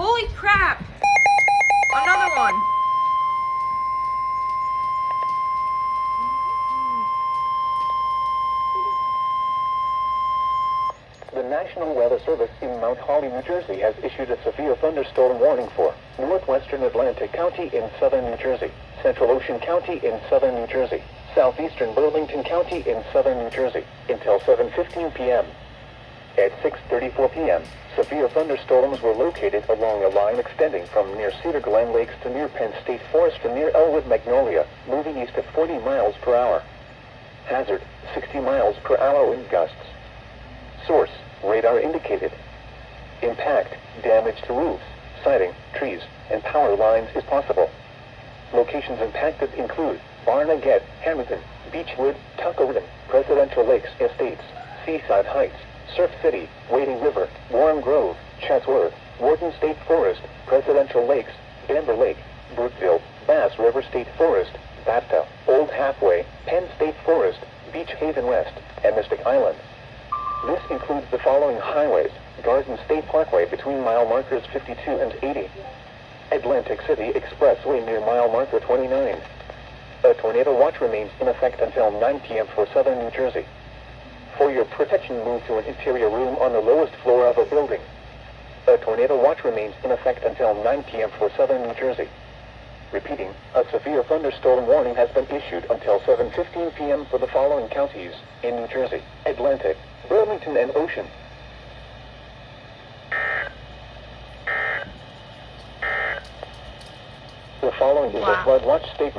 Holy crap! Another one! The National Weather Service in Mount Holly, New Jersey has issued a severe thunderstorm warning for northwestern Atlantic County in southern New Jersey, Central Ocean County in southern New Jersey, southeastern Burlington County in southern New Jersey until 7:15 p.m. At 6:34 p.m., severe thunderstorms were located along a line extending from near Cedar Glen Lakes to near Penn State Forest to near Elwood Magnolia, moving east at 40 miles per hour. Hazard, 60 miles per hour wind gusts. Source, radar indicated. Impact, damage to roofs, siding, trees, and power lines is possible. Locations impacted include Barnegat, Hamilton, Beechwood, Tuckerton, Presidential Lakes Estates, Seaside Heights, Surf City, Wading River, Warren Grove, Chatsworth, Warden State Forest, Presidential Lakes, Denver Lake, Brookville, Bass River State Forest, Bapta, Old Halfway, Penn State Forest, Beach Haven West, and Mystic Island. This includes the following highways: Garden State Parkway between mile markers 52 and 80. Atlantic City Expressway near mile marker 29. A tornado watch remains in effect until 9 p.m. for southern New Jersey. For your protection, move to an interior room on the lowest floor of a building. A tornado watch remains in effect until 9 p.m. for southern New Jersey. Repeating, a severe thunderstorm warning has been issued until 7:15 p.m. for the following counties in New Jersey: Atlantic, Burlington, and Ocean. The following is a flood watch statement.